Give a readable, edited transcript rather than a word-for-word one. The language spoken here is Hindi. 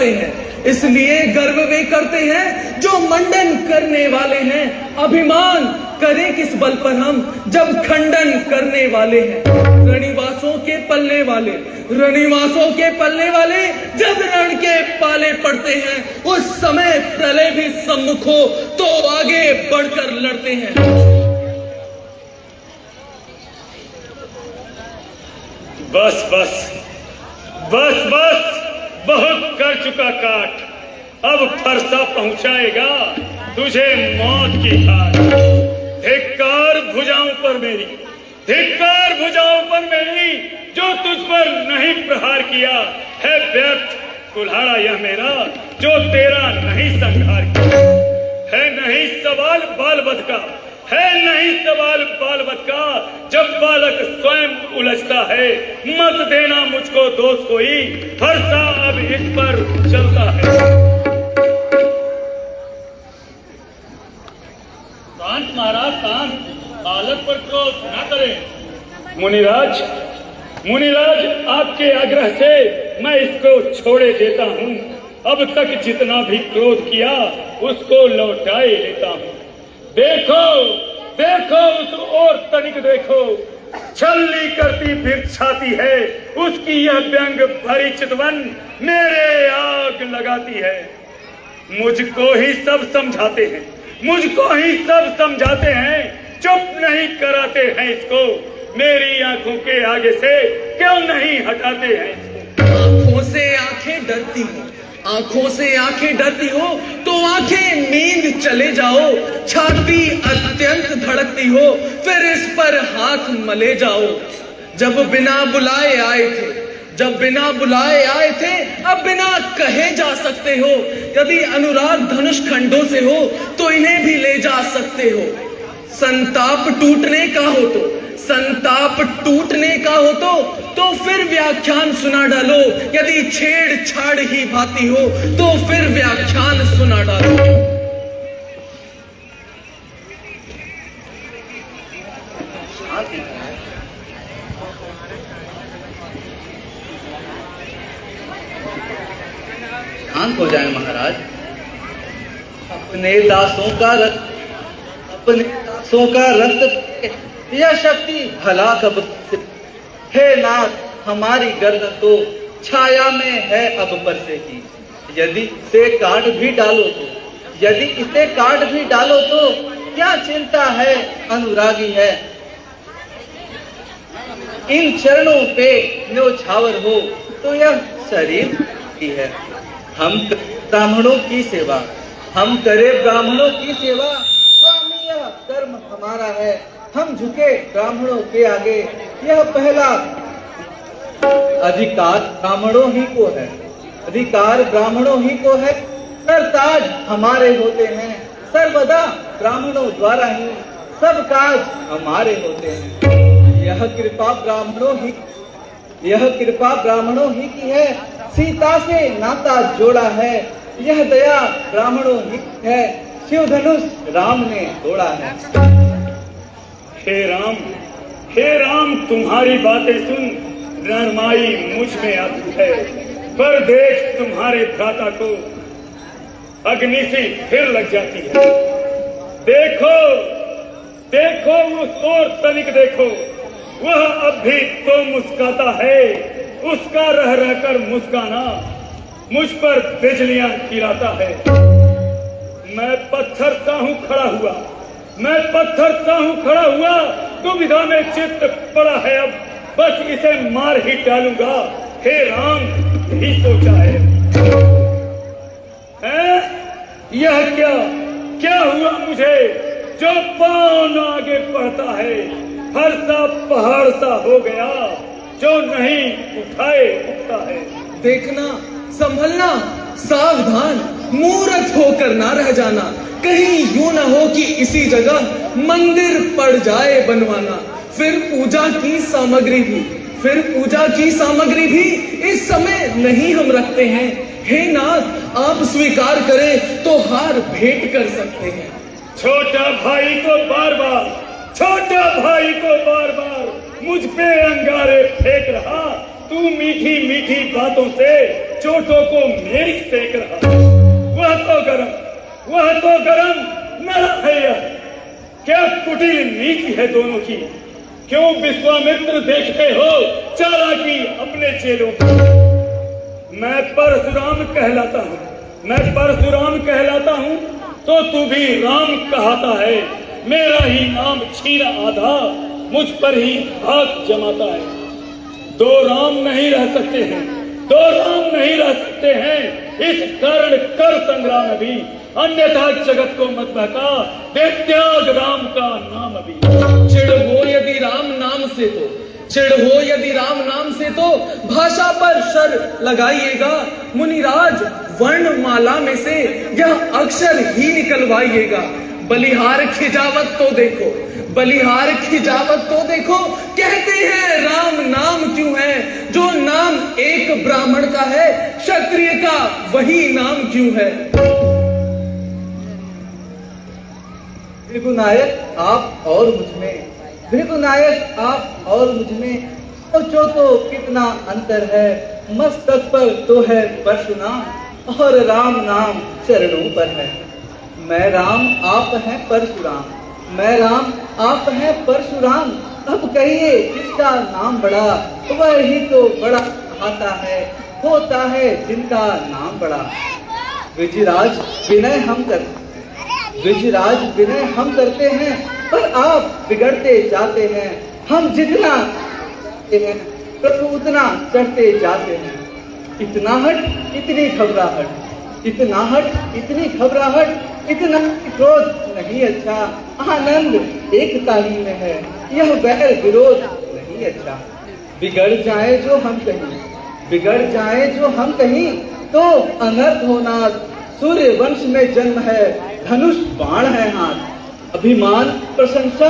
करते हैं, इसलिए गर्व वे करते हैं जो मंडन करने वाले हैं। अभिमान करें किस बल पर हम जब खंडन करने वाले हैं। रणिवासों के पलने वाले, रणिवासों के पलने वाले जब रण के पाले पड़ते हैं, उस समय प्रलय भी सम्मुख हो तो आगे बढ़कर लड़ते हैं। बस बस बस बस, बहुत कर चुका काट, अब फरसा पहुंचाएगा तुझे मौत की घाट। धिक्कार भुजाओं पर मेरी, धिक्कार भुजाओं पर मेरी, जो तुझ पर नहीं प्रहार किया है व्यर्थ कुल्हाड़ा यह मेरा, जो तेरा नहीं संहार किया है। नहीं सवाल बाल वध का, है नहीं सवाल बाल वध का, जब बालक स्वयं उलझता है। मत देना मुझको दोष कोई, फरसा अब इस पर चलता है। शांत महाराज शांत, बालक पर क्रोध न करें। मुनिराज, मुनिराज, आपके आग्रह से मैं इसको छोड़े देता हूँ। अब तक जितना भी क्रोध किया उसको लौटाए लेता हूँ। देखो देखो उस ओर तनिक देखो, छलनी करती फिर छाती है, उसकी यह व्यंग भरी चितवन मेरे आग लगाती है। मुझको ही सब समझाते हैं, मुझको ही सब समझाते हैं, चुप नहीं कराते हैं इसको। मेरी आंखों के आगे से क्यों नहीं हटाते हैं इसको। आंखों से आंखें डरती हो, आंखों से आंखें डरती हो तो आंखें नींद चले जाओ। छाती अत्यंत धड़कती हो फिर इस पर हाथ मले जाओ। जब बिना बुलाए आए थे, जब बिना बुलाए आए थे, अब बिना कहे जा सकते हो। यदि अनुराग धनुष खंडों से हो तो इन्हें भी ले जा सकते हो। संताप टूटने का हो तो, संताप टूटने का हो तो फिर व्याख्यान सुना डालो। यदि छेड़छाड़ ही भाती हो तो फिर व्याख्यान सुना डालो। शांत हो जाए महाराज। अपने दासों का रक्त, अपने दासों का रक्त, यह शक्ति भला कब से। हे नाथ, हमारी गर्दन तो छाया में है अब परसे की। यदि इसे काट भी डालो तो, यदि इसे काट भी डालो तो क्या चिंता है, अनुरागी है। इन चरणों पे न्योछावर हो तो यह शरीर की है। हम ब्राह्मणों की सेवा, हम करें ब्राह्मणों की सेवा, स्वामी यह कर्म हमारा है। हम झुके ब्राह्मणों के आगे, यह पहला अधिकार ब्राह्मणों ही को है, अधिकार ब्राह्मणों ही को है। सरताज हमारे होते हैं, सर्वदा ब्राह्मणों द्वारा ही सब काज हमारे होते हैं। यह कृपा ब्राह्मणों ही, यह कृपा ब्राह्मणों ही की है। सीता से नाता जोड़ा है, यह दया ब्राह्मणों ही है। शिव धनुष राम ने तोड़ा है। हे राम, हे राम, तुम्हारी बातें सुन रणमाई मुझ में अद्भुत है। पर देख तुम्हारे भ्राता को अग्नि से फिर लग जाती है। देखो देखो उस ओर तनिक देखो, वह अब भी तो मुस्काता है। उसका रह रहकर मुस्काना मुझ पर बिजलियां गिराता है। मैं पत्थर सा हूं खड़ा हुआ, मैं पत्थर सा हूं खड़ा हुआ, दुविधा में चित्त पड़ा है। अब बस इसे मार ही डालूंगा। हे राम, यही सोचा है। यह क्या क्या हुआ मुझे, जो पांव आगे बढ़ता है। फरसा पहाड़ सा हो गया, जो नहीं उठाए उठता है। देखना, संभलना, सावधान, मूर्ख होकर ना रह जाना। कहीं यूं न हो कि इसी जगह मंदिर पड़ जाए बनवाना। फिर पूजा की सामग्री भी, फिर पूजा की सामग्री भी इस समय नहीं हम रखते हैं। हे नाथ, आप स्वीकार करें तो हार भेंट कर सकते हैं। छोटा भाई को बार बार, छोटा भाई को बार बार मुझ पे अंगारे फेंक रहा। तू मीठी मीठी बातों से चोटों को मेरी सेक रहा। वह तो गरम न है यह। क्या कुटिल नीति है दोनों की। क्यों विश्वामित्र देखते हो चालाकी अपने चेलों की। मैं परशुराम कहलाता हूँ तो तू भी राम कहता है। मेरा ही नाम छीना आधा मुझ पर ही हाथ जमाता है। दो राम नहीं रह सकते हैं इस कारण कर संग्राम अभी। अन्यथा जगत को मत बहका दे त्याग राम का नाम अभी। चिढ़ हो यदि राम नाम से तो भाषा पर शर लगाइएगा। मुनिराज वर्णमाला में से यह अक्षर ही निकलवाइएगा। बलिहार खिजावत तो देखो कहते हैं राम नाम क्यों है। जो नाम एक ब्राह्मण का है क्षत्रिय का वही नाम क्यों है। भृगुनायक आप और मुझ में सोचो तो कितना अंतर है। मस्तक पर तो है परशुराम और राम नाम चरणों पर है। मैं राम आप हैं परशुराम। अब कहिए किसका नाम बड़ा। वह ही तो बड़ा होता है जिनका नाम बड़ा। विजयराज विनय हम करते हैं पर आप बिगड़ते जाते हैं। हम जितना प्रभु उतना चढ़ते जाते हैं। इतना हट इतनी घबराहट इतना क्रोध नहीं अच्छा। आनंद एकता ही में है यह वैर विरोध नहीं अच्छा। बिगड़ जाए जो हम कहीं तो अनर्थ होना। सूर्य वंश में जन्म है धनुष बाण है हाथ। अभिमान प्रशंसा